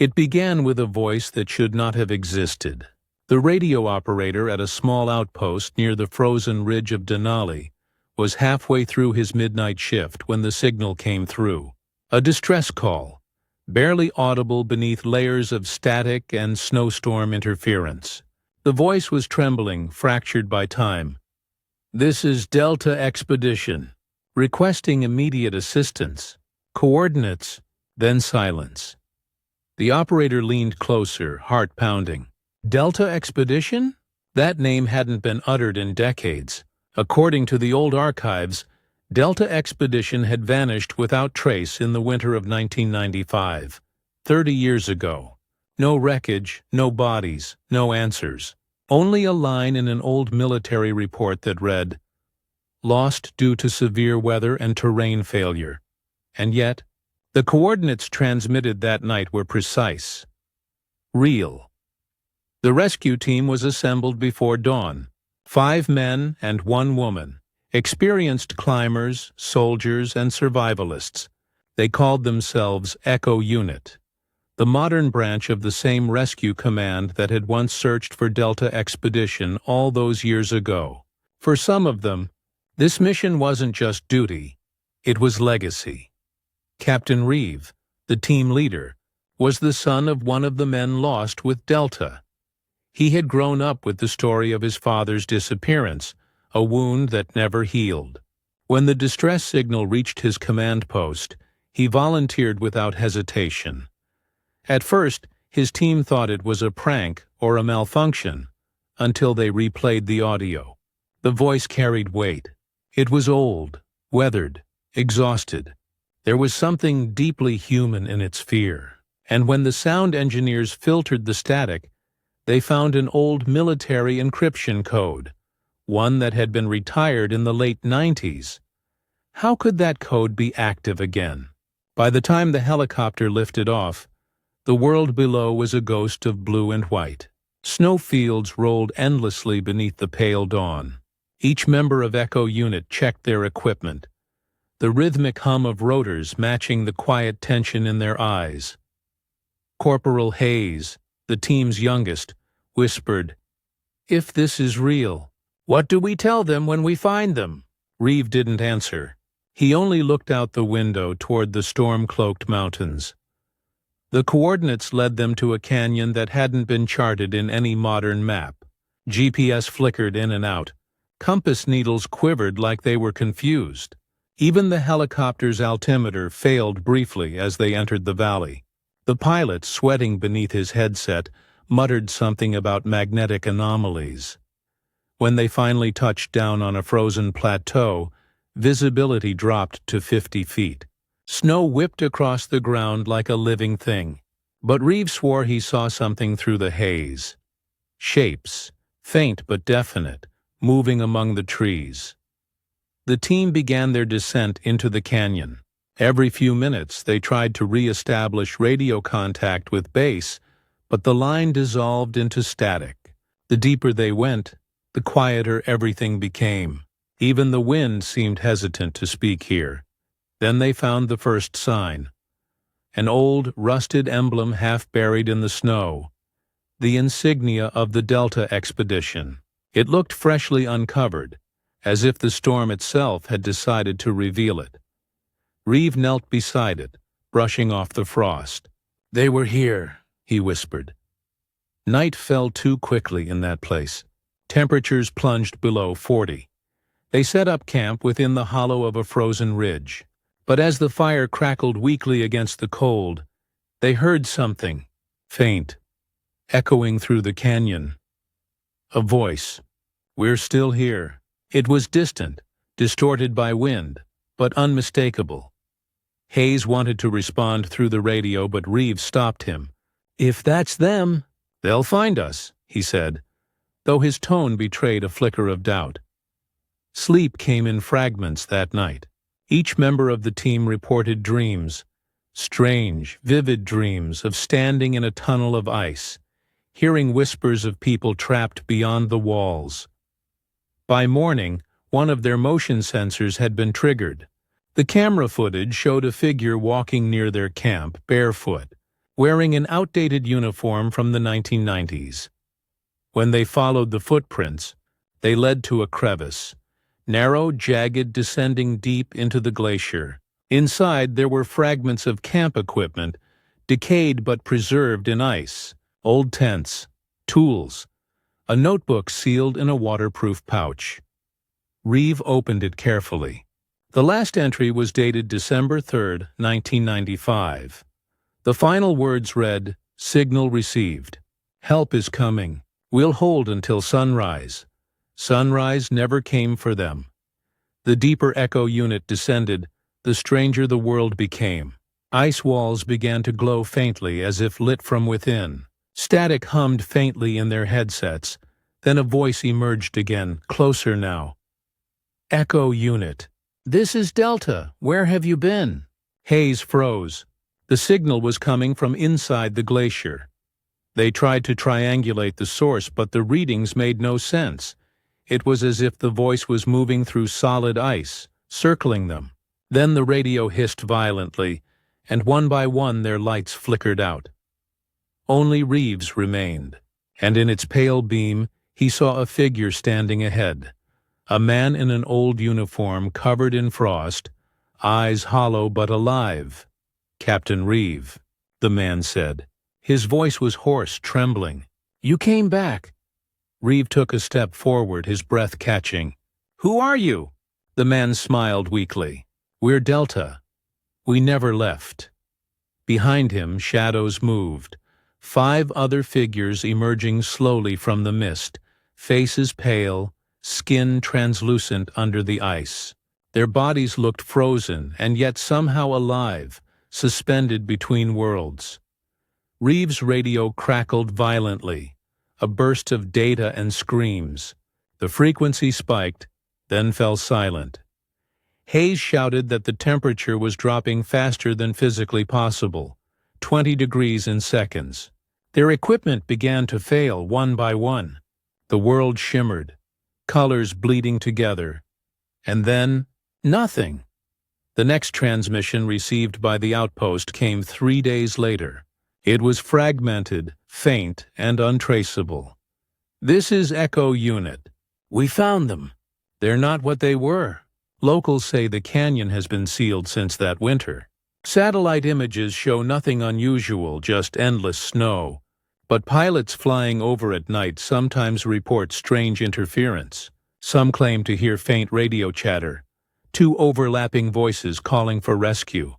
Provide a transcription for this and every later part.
It began with a voice that should not have existed. The radio operator at a small outpost near the frozen ridge of Denali was halfway through his midnight shift when the signal came through. A distress call, barely audible beneath layers of static and snowstorm interference. The voice was trembling, fractured by time. "This is Delta Expedition. Requesting immediate assistance. Coordinates," then silence. The operator leaned closer, heart pounding. Delta Expedition? That name hadn't been uttered in decades. According to the old archives, Delta Expedition had vanished without trace in the winter of 1995, 30 years ago. No wreckage, no bodies, no answers. Only a line in an old military report that read, "Lost due to severe weather and terrain failure." And yet, the coordinates transmitted that night were precise. Real. The rescue team was assembled before dawn. 5 men and 1 woman. Experienced climbers, soldiers, and survivalists. They called themselves Echo Unit, the modern branch of the same rescue command that had once searched for Delta Expedition all those years ago. For some of them, this mission wasn't just duty, it was legacy. Captain Reeve, the team leader, was the son of one of the men lost with Delta. He had grown up with the story of his father's disappearance, a wound that never healed. When the distress signal reached his command post, he volunteered without hesitation. At first, his team thought it was a prank or a malfunction, until they replayed the audio. The voice carried weight. It was old, weathered, exhausted. There was something deeply human in its fear. And when the sound engineers filtered the static, they found an old military encryption code, one that had been retired in the late 90s. How could that code be active again? By the time the helicopter lifted off, the world below was a ghost of blue and white. Snowfields rolled endlessly beneath the pale dawn. Each member of Echo Unit checked their equipment, the rhythmic hum of rotors matching the quiet tension in their eyes. Corporal Hayes, the team's youngest, whispered, "If this is real, what do we tell them when we find them?" Reeve didn't answer. He only looked out the window toward the storm-cloaked mountains. The coordinates led them to a canyon that hadn't been charted in any modern map. GPS flickered in and out. Compass needles quivered like they were confused. Even the helicopter's altimeter failed briefly as they entered the valley. The pilot, sweating beneath his headset, muttered something about magnetic anomalies. When they finally touched down on a frozen plateau, visibility dropped to 50 feet. Snow whipped across the ground like a living thing. But Reeve swore he saw something through the haze. Shapes, faint but definite, moving among the trees. The team began their descent into the canyon. Every few minutes they tried to re-establish radio contact with base, but the line dissolved into static. The deeper they went, the quieter everything became. Even the wind seemed hesitant to speak here. Then they found the first sign. An old, rusted emblem half buried in the snow. The insignia of the Delta Expedition. It looked freshly uncovered, as if the storm itself had decided to reveal it. Reeve knelt beside it, brushing off the frost. "They were here," he whispered. Night fell too quickly in that place. Temperatures plunged below 40. They set up camp within the hollow of a frozen ridge. But as the fire crackled weakly against the cold, they heard something, faint, echoing through the canyon. A voice. "We're still here." It was distant, distorted by wind, but unmistakable. Hayes wanted to respond through the radio, but Reeve stopped him. "If that's them, they'll find us," he said, though his tone betrayed a flicker of doubt. Sleep came in fragments that night. Each member of the team reported dreams, strange, vivid dreams of standing in a tunnel of ice, hearing whispers of people trapped beyond the walls. By morning, one of their motion sensors had been triggered. The camera footage showed a figure walking near their camp, barefoot. wearing an outdated uniform from the 1990s. When they followed the footprints, they led to a crevice, narrow, jagged, descending deep into the glacier. Inside there were fragments of camp equipment, decayed but preserved in ice, old tents, tools, a notebook sealed in a waterproof pouch. Reeve opened it carefully. The last entry was dated December 3, 1995. The final words read, "Signal received. Help is coming. We'll hold until sunrise." Sunrise never came for them. The deeper echo unit descended, the stranger the world became. Ice walls began to glow faintly as if lit from within. Static hummed faintly in their headsets, then a voice emerged again, closer now. "Echo unit. This is Delta. Where have you been?" Hayes froze. The signal was coming from inside the glacier. They tried to triangulate the source, but the readings made no sense. It was as if the voice was moving through solid ice, circling them. Then the radio hissed violently, and one by one their lights flickered out. Only Reeves remained, and in its pale beam he saw a figure standing ahead. A man in an old uniform covered in frost, eyes hollow but alive. "Captain Reeve," the man said. His voice was hoarse, trembling. "You came back." Reeve took a step forward, his breath catching. "Who are you?" The man smiled weakly. "We're Delta. We never left." Behind him, shadows moved. 5 other figures emerging slowly from the mist, faces pale, skin translucent under the ice. Their bodies looked frozen and yet somehow alive, suspended between worlds. Reeves' radio crackled violently, a burst of data and screams. The frequency spiked, then fell silent. Hayes shouted that the temperature was dropping faster than physically possible, 20 degrees in seconds. Their equipment began to fail one by one. The world shimmered, colors bleeding together. And then, nothing. The next transmission received by the outpost came 3 days later. It was fragmented, faint, and untraceable. "This is Echo Unit. We found them. They're not what they were. Locals say the canyon has been sealed since that winter. Satellite images show nothing unusual, just endless snow. But pilots flying over at night sometimes report strange interference. Some claim to hear faint radio chatter, 2 overlapping voices calling for rescue."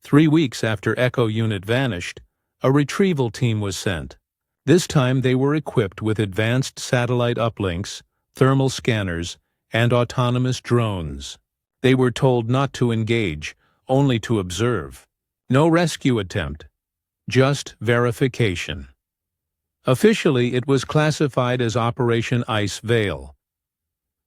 3 weeks after Echo Unit vanished, a retrieval team was sent. This time they were equipped with advanced satellite uplinks, thermal scanners, and autonomous drones. They were told not to engage, only to observe. No rescue attempt, just verification. Officially, it was classified as Operation Ice Veil.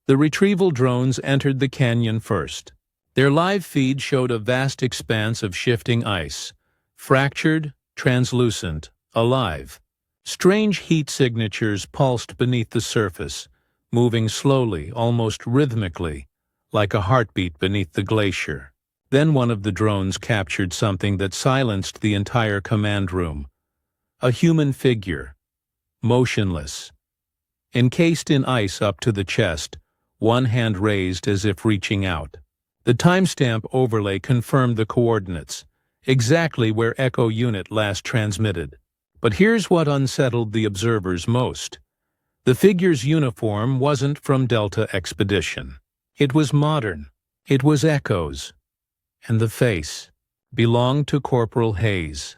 The retrieval drones entered the canyon first. Their live feed showed a vast expanse of shifting ice, fractured, translucent, alive. Strange heat signatures pulsed beneath the surface, moving slowly, almost rhythmically, like a heartbeat beneath the glacier. Then one of the drones captured something that silenced the entire command room. A human figure, motionless, encased in ice up to the chest, one hand raised as if reaching out. The timestamp overlay confirmed the coordinates, exactly where Echo Unit last transmitted. But here's what unsettled the observers most. The figure's uniform wasn't from Delta Expedition. It was modern. It was Echo's. And the face belonged to Corporal Hayes.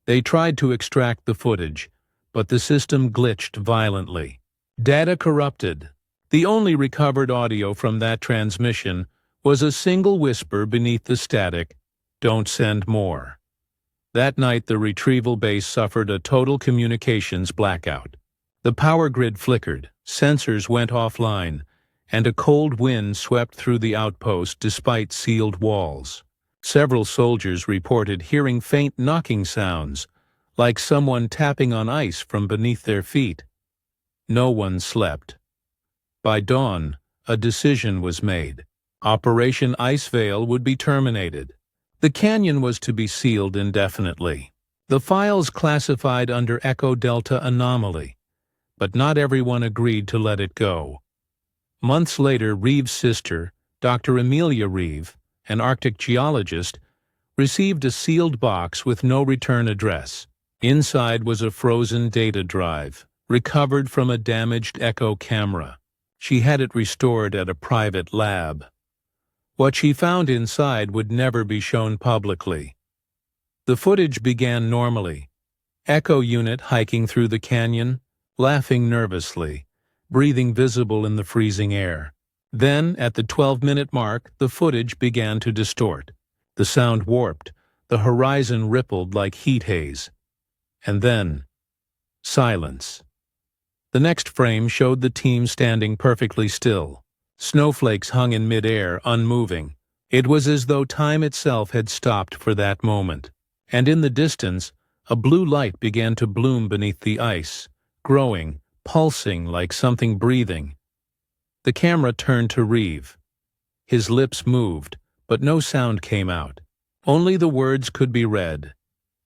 They tried to extract the footage, but the system glitched violently. Data corrupted. The only recovered audio from that transmission was a single whisper beneath the static, "Don't send more." That night the retrieval base suffered a total communications blackout. The power grid flickered, sensors went offline, and a cold wind swept through the outpost despite sealed walls. Several soldiers reported hearing faint knocking sounds, like someone tapping on ice from beneath their feet. No one slept. By dawn, a decision was made. Operation Ice Veil would be terminated. The canyon was to be sealed indefinitely. The files classified under Echo Delta Anomaly, but not everyone agreed to let it go. Months later, Reeve's sister, Dr. Amelia Reeve, an Arctic geologist, received a sealed box with no return address. Inside was a frozen data drive, recovered from a damaged Echo camera. She had it restored at a private lab. What she found inside would never be shown publicly. The footage began normally. Echo unit hiking through the canyon, laughing nervously, breathing visible in the freezing air. Then, at the 12-minute mark, the footage began to distort. The sound warped, the horizon rippled like heat haze. And then, silence. The next frame showed the team standing perfectly still. Snowflakes hung in midair, unmoving. It was as though time itself had stopped for that moment. And in the distance, a blue light began to bloom beneath the ice, growing, pulsing like something breathing. The camera turned to Reeve. His lips moved, but no sound came out. Only the words could be read.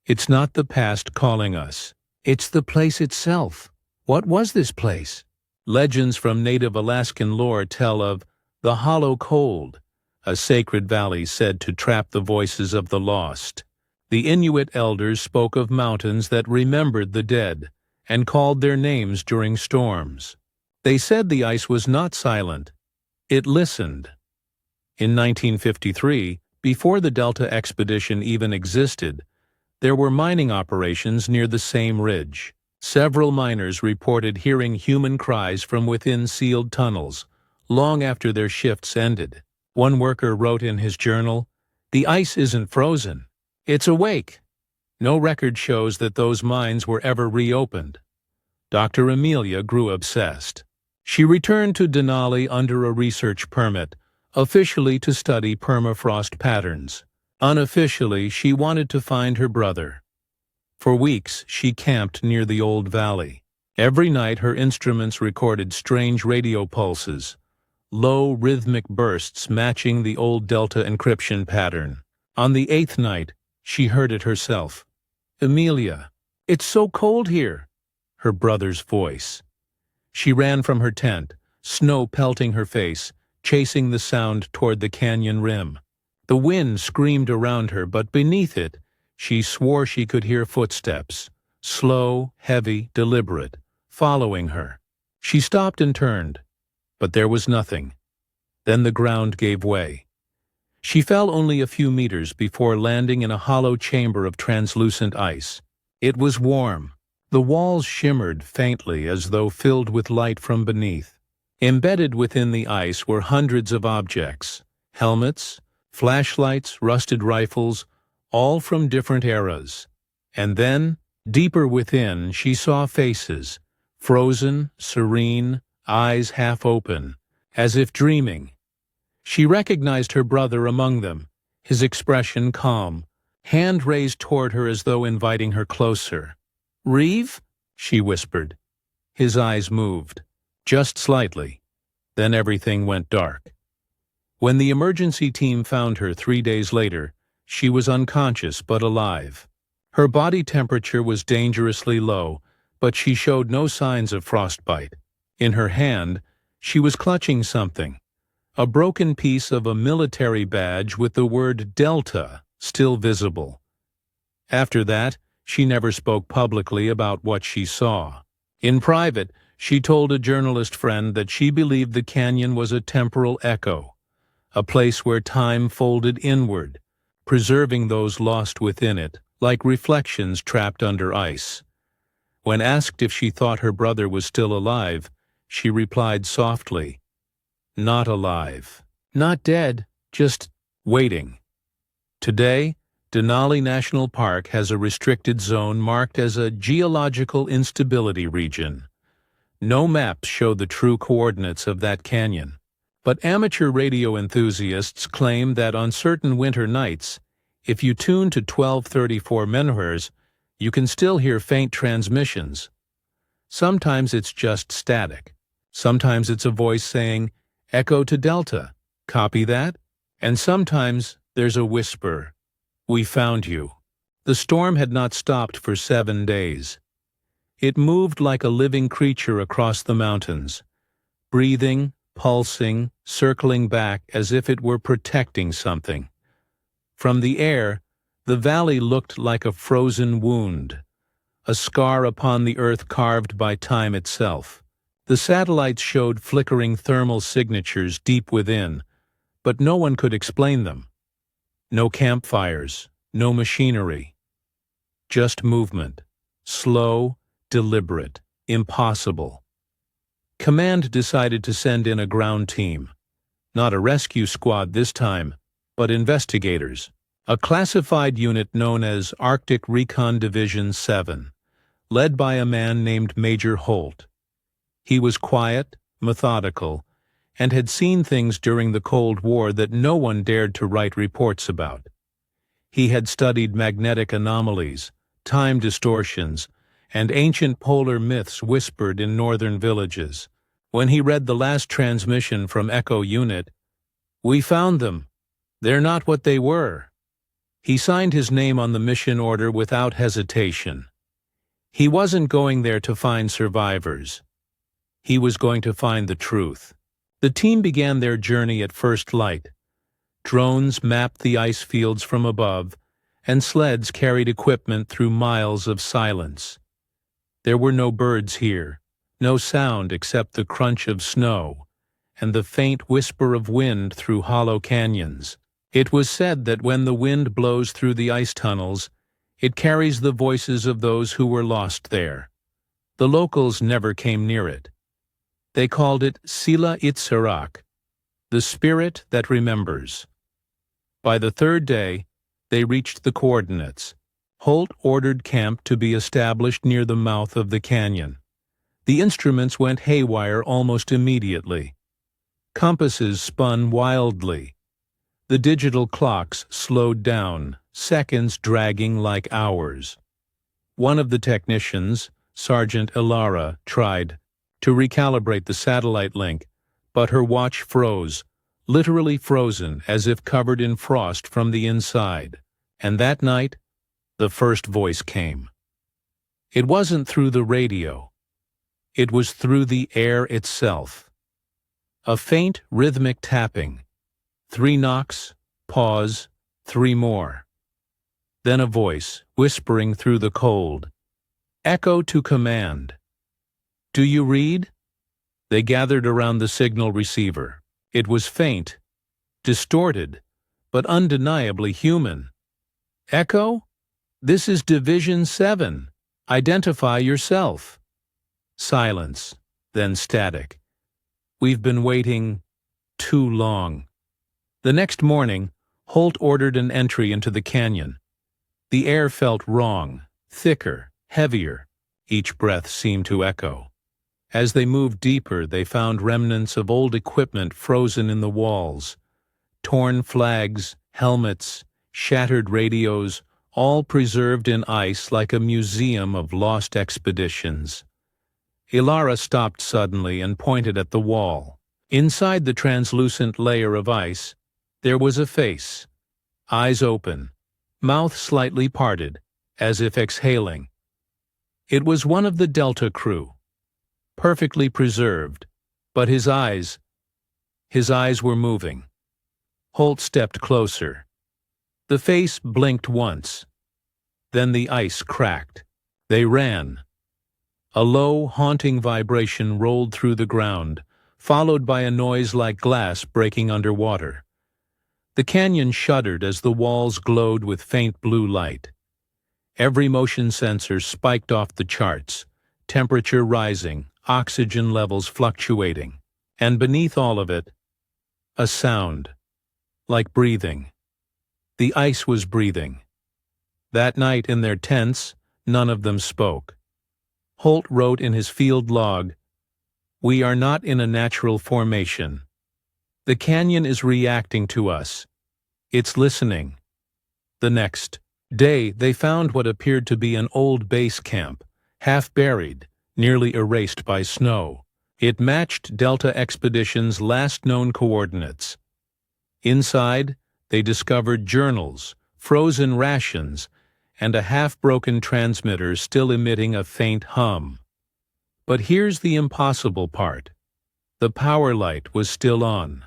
It's not the past calling us. It's the place itself. What was this place? Legends from native Alaskan lore tell of the Hollow Cold, a sacred valley said to trap the voices of the lost. The Inuit elders spoke of mountains that remembered the dead and called their names during storms. They said the ice was not silent. It listened. In 1953, before the Delta expedition even existed, there were mining operations near the same ridge. Several miners reported hearing human cries from within sealed tunnels, long after their shifts ended. One worker wrote in his journal, "The ice isn't frozen. It's awake." No record shows that those mines were ever reopened. Dr. Amelia grew obsessed. She returned to Denali under a research permit, officially to study permafrost patterns. Unofficially, she wanted to find her brother. For weeks, she camped near the old valley. Every night, her instruments recorded strange radio pulses, low rhythmic bursts matching the old Delta encryption pattern. On the 8th night, she heard it herself. "Amelia, it's so cold here." Her brother's voice. She ran from her tent, snow pelting her face, chasing the sound toward the canyon rim. The wind screamed around her, but beneath it, she swore she could hear footsteps, slow, heavy, deliberate, following her. She stopped and turned, but there was nothing. Then the ground gave way. She fell only a few meters before landing in a hollow chamber of translucent ice. It was warm. The walls shimmered faintly as though filled with light from beneath. Embedded within the ice were hundreds of objects, helmets, flashlights, rusted rifles, all from different eras. And then, deeper within, she saw faces, frozen, serene, eyes half open, as if dreaming. She recognized her brother among them, his expression calm, hand raised toward her as though inviting her closer. "Reeve?" she whispered. His eyes moved, just slightly. Then everything went dark. When the emergency team found her 3 days later, she was unconscious but alive. Her body temperature was dangerously low, but she showed no signs of frostbite. In her hand, she was clutching something, a broken piece of a military badge with the word Delta still visible. After that, she never spoke publicly about what she saw. In private, she told a journalist friend that she believed the canyon was a temporal echo, a place where time folded inward, preserving those lost within it, like reflections trapped under ice. When asked if she thought her brother was still alive, she replied softly, "Not alive. Not dead, just waiting." Today, Denali National Park has a restricted zone marked as a geological instability region. No maps show the true coordinates of that canyon, but amateur radio enthusiasts claim that on certain winter nights, if you tune to 1234 MHz, you can still hear faint transmissions. Sometimes it's just static. Sometimes it's a voice saying, "Echo to Delta, copy that?" And sometimes there's a whisper, "We found you." The storm had not stopped for 7 days. It moved like a living creature across the mountains, breathing, pulsing, circling back as if it were protecting something. From the air, the valley looked like a frozen wound, a scar upon the earth carved by time itself. The satellites showed flickering thermal signatures deep within, but no one could explain them. No campfires, no machinery. Just movement. Slow, deliberate, impossible. Command decided to send in a ground team. Not a rescue squad this time, but investigators. A classified unit known as Arctic Recon Division 7, led by a man named Major Holt. He was quiet, methodical, and had seen things during the Cold War that no one dared to write reports about. He had studied magnetic anomalies, time distortions, and ancient polar myths whispered in northern villages. When he read the last transmission from Echo Unit, "We found them. They're not what they were," he signed his name on the mission order without hesitation. He wasn't going there to find survivors. He was going to find the truth. The team began their journey at first light. Drones mapped the ice fields from above, and sleds carried equipment through miles of silence. There were no birds here, no sound except the crunch of snow, and the faint whisper of wind through hollow canyons. It was said that when the wind blows through the ice tunnels, it carries the voices of those who were lost there. The locals never came near it. They called it Sila Itzarak, the spirit that remembers. By the third day, they reached the coordinates. Holt ordered camp to be established near the mouth of the canyon. The instruments went haywire almost immediately. Compasses spun wildly. The digital clocks slowed down, seconds dragging like hours. One of the technicians, Sergeant Ilara, tried to recalibrate the satellite link, but her watch froze, literally frozen as if covered in frost from the inside. And that night, the first voice came. It wasn't through the radio. It was through the air itself. A faint rhythmic tapping. 3 knocks, pause, 3 more. Then a voice, whispering through the cold. Echo to command. Do you read? They gathered around the signal receiver. It was faint, distorted, but undeniably human. Echo? This is Division 7. Identify yourself. Silence, then static. We've been waiting too long. The next morning, Holt ordered an entry into the canyon. The air felt wrong, thicker, heavier. Each breath seemed to echo. As they moved deeper, they found remnants of old equipment frozen in the walls. Torn flags, helmets, shattered radios, all preserved in ice like a museum of lost expeditions. Ilara stopped suddenly and pointed at the wall. Inside the translucent layer of ice, there was a face, eyes open, mouth slightly parted, as if exhaling. It was one of the Delta crew, perfectly preserved, but his eyes were moving. Holt stepped closer. The face blinked once. Then the ice cracked. They ran. A low, haunting vibration rolled through the ground, followed by a noise like glass breaking underwater. The canyon shuddered as the walls glowed with faint blue light. Every motion sensor spiked off the charts, temperature rising, oxygen levels fluctuating. And beneath all of it, a sound, like breathing. The ice was breathing. That night in their tents, none of them spoke. Holt wrote in his field log, "We are not in a natural formation. The canyon is reacting to us. It's listening." The next day, they found what appeared to be an old base camp, half buried, nearly erased by snow. It matched Delta Expedition's last known coordinates. Inside, they discovered journals, frozen rations, and a half-broken transmitter still emitting a faint hum. But here's the impossible part. The power light was still on.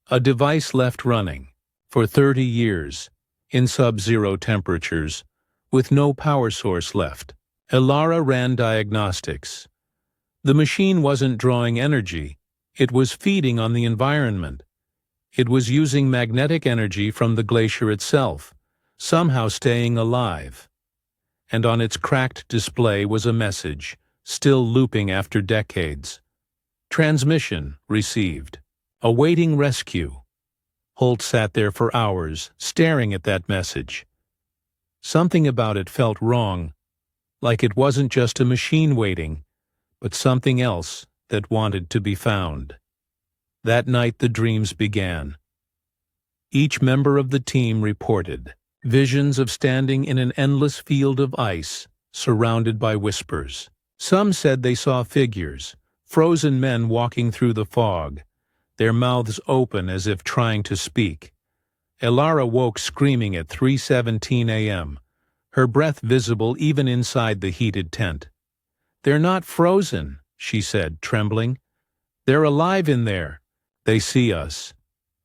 A device left running, for 30 years, in sub-zero temperatures, with no power source left. Elara ran diagnostics. The machine wasn't drawing energy, it was feeding on the environment. It was using magnetic energy from the glacier itself, somehow staying alive. And on its cracked display was a message, still looping after decades. Transmission received. Awaiting rescue. Holt sat there for hours, staring at that message. Something about it felt wrong, like it wasn't just a machine waiting, but something else that wanted to be found. That night the dreams began. Each member of the team reported visions of standing in an endless field of ice, surrounded by whispers. Some said they saw figures, frozen men walking through the fog, their mouths open as if trying to speak. Elara woke screaming at 3:17 a.m., her breath visible even inside the heated tent. "They're not frozen," she said, trembling. "They're alive in there. They see us."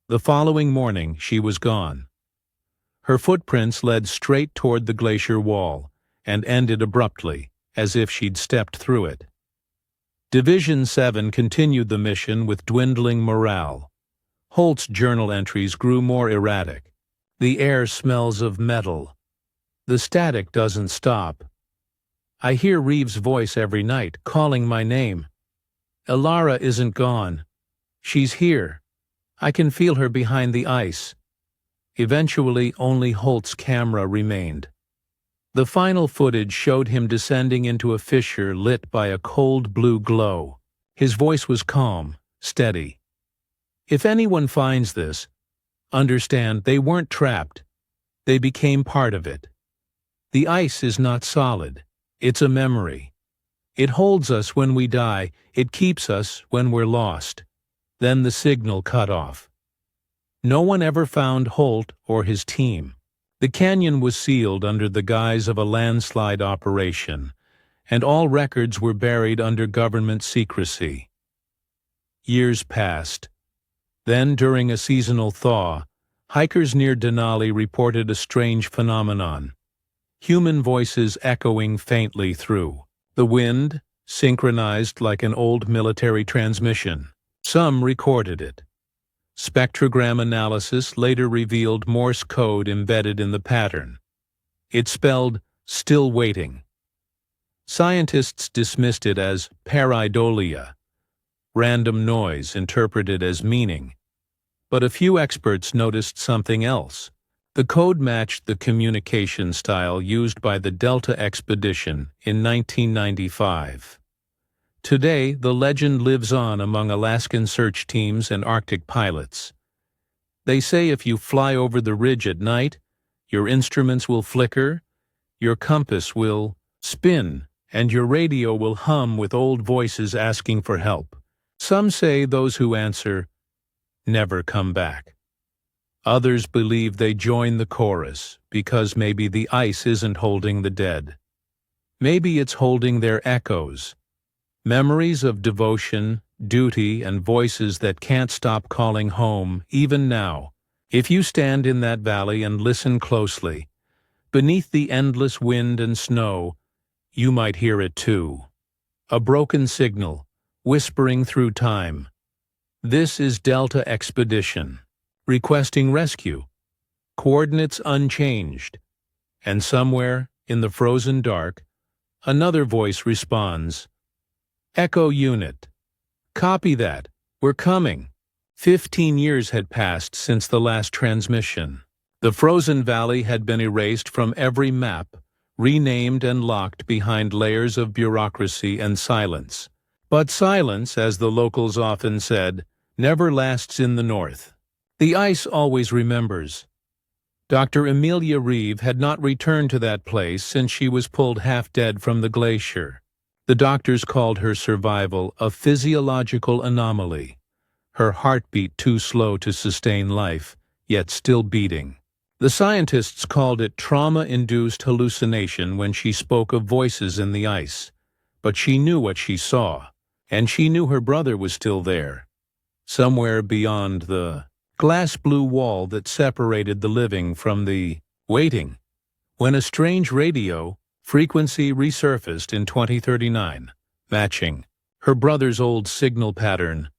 The following morning, she was gone. Her footprints led straight toward the glacier wall and ended abruptly, as if she'd stepped through it. Division 7 continued the mission with dwindling morale. Holt's journal entries grew more erratic. "The air smells of metal. The static doesn't stop. I hear Reeves' voice every night, calling my name. Elara isn't gone. She's here. I can feel her behind the ice." Eventually, only Holt's camera remained. The final footage showed him descending into a fissure lit by a cold blue glow. His voice was calm, steady. "If anyone finds this, understand they weren't trapped. They became part of it. The ice is not solid. It's a memory. It holds us when we die. It keeps us when we're lost." Then the signal cut off. No one ever found Holt or his team. The canyon was sealed under the guise of a landslide operation, and all records were buried under government secrecy. Years passed. Then, during a seasonal thaw, hikers near Denali reported a strange phenomenon. Human voices echoing faintly through the wind, synchronized like an old military transmission. Some recorded it. Spectrogram analysis later revealed Morse code embedded in the pattern. It spelled, "still waiting." Scientists dismissed it as pareidolia, random noise interpreted as meaning. But a few experts noticed something else. The code matched the communication style used by the Delta expedition in 1995. Today, the legend lives on among Alaskan search teams and Arctic pilots. They say if you fly over the ridge at night, your instruments will flicker, your compass will spin, and your radio will hum with old voices asking for help. Some say those who answer never come back. Others believe they join the chorus because maybe the ice isn't holding the dead. Maybe it's holding their echoes. Memories of devotion, duty, and voices that can't stop calling home, even now. If you stand in that valley and listen closely, beneath the endless wind and snow, you might hear it too. A broken signal, whispering through time. This is Delta Expedition, requesting rescue. Coordinates unchanged. And somewhere, in the frozen dark, another voice responds. Echo Unit. Copy that. We're coming. 15 years had passed since the last transmission. The frozen valley had been erased from every map, renamed and locked behind layers of bureaucracy and silence. But silence, as the locals often said, never lasts in the north. The ice always remembers. Dr. Amelia Reeve had not returned to that place since she was pulled half dead from the glacier. The doctors called her survival a physiological anomaly, her heartbeat too slow to sustain life, yet still beating. The scientists called it trauma-induced hallucination when she spoke of voices in the ice. But she knew what she saw, and she knew her brother was still there, somewhere beyond the glass blue wall that separated the living from the waiting. When a strange radio frequency resurfaced in 2039, matching her brother's old signal pattern,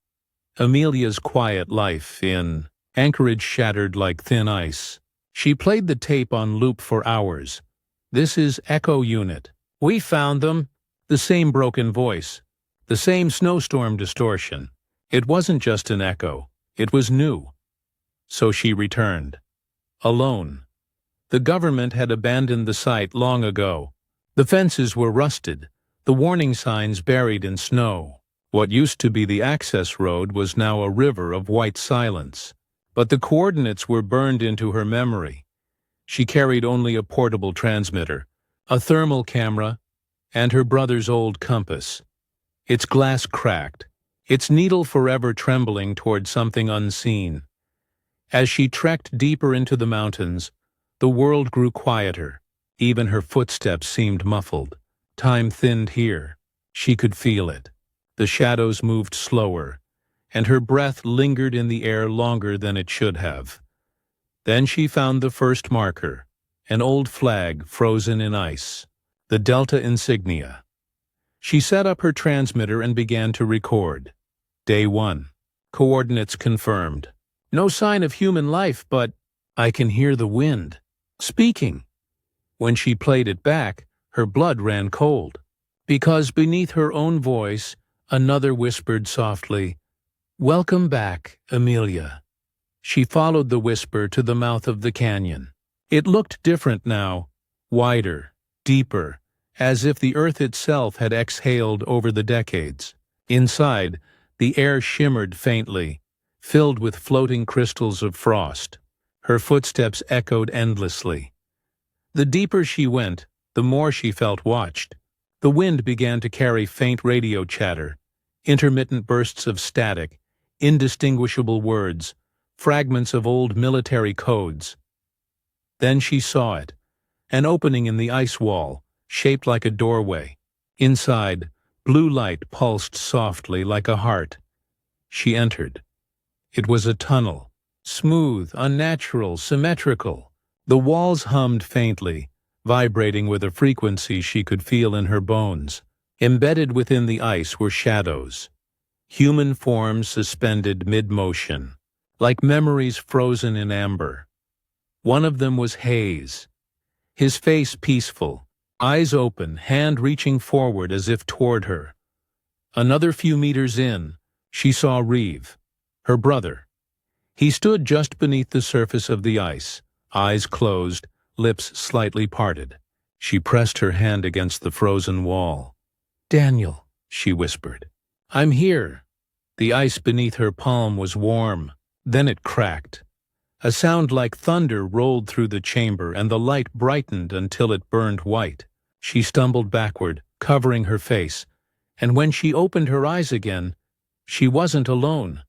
Amelia's quiet life in Anchorage shattered like thin ice. She played the tape on loop for hours. "This is Echo Unit. We found them." The same broken voice, the same snowstorm distortion. It wasn't just an echo, it was new. So she returned. Alone. The government had abandoned the site long ago. The fences were rusted, the warning signs buried in snow. What used to be the access road was now a river of white silence. But the coordinates were burned into her memory. She carried only a portable transmitter, a thermal camera, and her brother's old compass. Its glass cracked, its needle forever trembling toward something unseen. As she trekked deeper into the mountains, the world grew quieter. Even her footsteps seemed muffled. Time thinned here. She could feel it. The shadows moved slower, and her breath lingered in the air longer than it should have. Then she found the first marker, an old flag frozen in ice, the Delta insignia. She set up her transmitter and began to record. Day 1. Coordinates confirmed. No sign of human life, but I can hear the wind speaking. When she played it back, her blood ran cold, because beneath her own voice, another whispered softly, "Welcome back, Amelia." She followed the whisper to the mouth of the canyon. It looked different now, wider, deeper, as if the earth itself had exhaled over the decades. Inside, the air shimmered faintly, filled with floating crystals of frost. Her footsteps echoed endlessly. The deeper she went, the more she felt watched. The wind began to carry faint radio chatter, intermittent bursts of static, indistinguishable words, fragments of old military codes. Then she saw it, an opening in the ice wall, shaped like a doorway. Inside, blue light pulsed softly like a heart. She entered. It was a tunnel, smooth, unnatural, symmetrical. The walls hummed faintly, vibrating with a frequency she could feel in her bones. Embedded within the ice were shadows, human forms suspended mid-motion, like memories frozen in amber. One of them was Hayes, his face peaceful, eyes open, hand reaching forward as if toward her. Another few meters in, she saw Reeve, her brother. He stood just beneath the surface of the ice, eyes closed, lips slightly parted. She pressed her hand against the frozen wall. "Daniel," she whispered. "I'm here." The ice beneath her palm was warm. Then it cracked. A sound like thunder rolled through the chamber, and the light brightened until it burned white. She stumbled backward, covering her face, and when she opened her eyes again, she wasn't alone.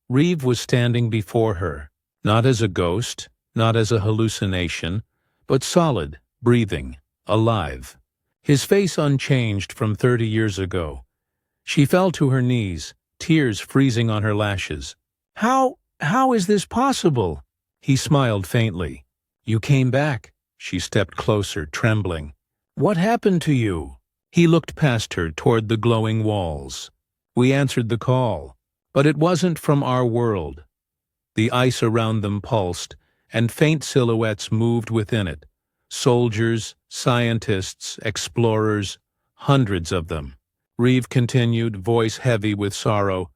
Reeve was standing before her, not as a ghost, not as a hallucination, but solid, breathing, alive. His face unchanged from 30 years ago. She fell to her knees, tears freezing on her lashes. How is this possible?" He smiled faintly. "You came back." She stepped closer, trembling. "What happened to you?" He looked past her toward the glowing walls. "We answered the call, but it wasn't from our world." The ice around them pulsed, and faint silhouettes moved within it. Soldiers, scientists, explorers, hundreds of them. Reeve continued, voice heavy with sorrow.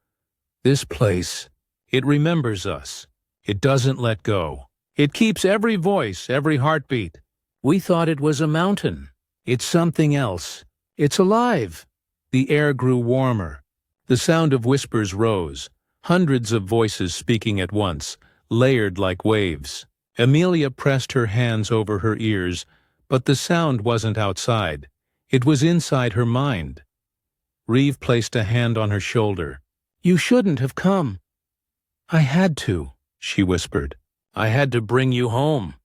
"This place, it remembers us. It doesn't let go. It keeps every voice, every heartbeat. We thought it was a mountain. It's something else. It's alive." The air grew warmer. The sound of whispers rose, hundreds of voices speaking at once, layered like waves. Amelia pressed her hands over her ears, but the sound wasn't outside. It was inside her mind. Reeve placed a hand on her shoulder. "You shouldn't have come." "I had to," she whispered. "I had to bring you home."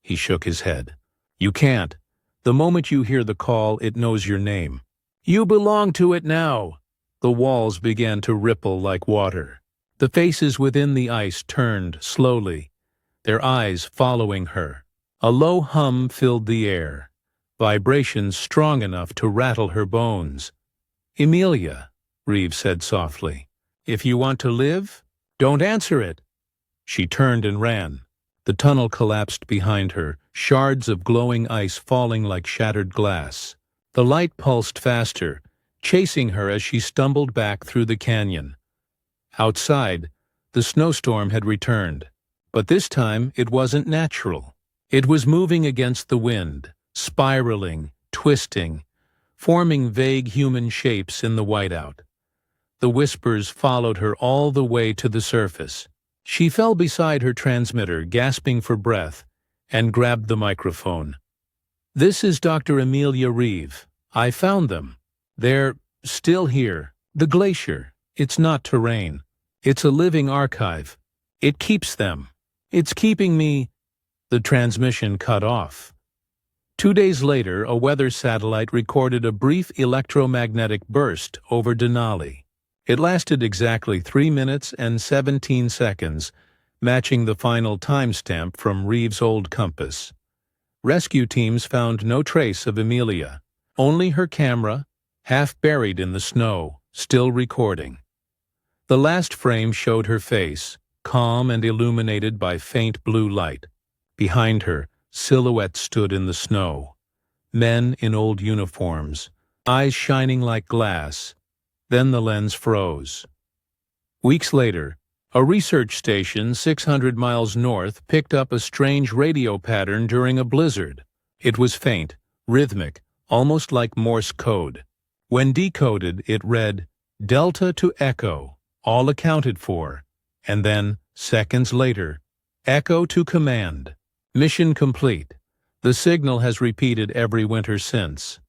He shook his head. You can't. The moment you hear the call, it knows your name. You belong to it now. The walls began to ripple like water. The faces within the ice turned slowly, their eyes following her. A low hum filled the air, vibrations strong enough to rattle her bones. Emilia, Reeves said softly, if you want to live, don't answer it. She turned and ran. The tunnel collapsed behind her, shards of glowing ice falling like shattered glass. The light pulsed faster, chasing her as she stumbled back through the canyon. Outside, the snowstorm had returned, but this time it wasn't natural. It was moving against the wind, spiraling, twisting, forming vague human shapes in the whiteout. The whispers followed her all the way to the surface. She fell beside her transmitter, gasping for breath, and grabbed the microphone. This is Dr. Emilia Reeve. I found them. They're still here. The glacier. It's not terrain. It's a living archive. It keeps them. It's keeping me. The transmission cut off. 2 days later, a weather satellite recorded a brief electromagnetic burst over Denali. It lasted exactly 3 minutes and 17 seconds, matching the final timestamp from Reeves' old compass. Rescue teams found no trace of Emilia, only her camera, half buried in the snow, still recording. The last frame showed her face, calm and illuminated by faint blue light. Behind her, silhouettes stood in the snow. Men in old uniforms, eyes shining like glass. Then the lens froze. Weeks later, a research station 600 miles north picked up a strange radio pattern during a blizzard. It was faint, rhythmic, almost like Morse code. When decoded, it read, Delta to Echo, all accounted for, and then, seconds later, Echo to Command. Mission complete. The signal has repeated every winter since.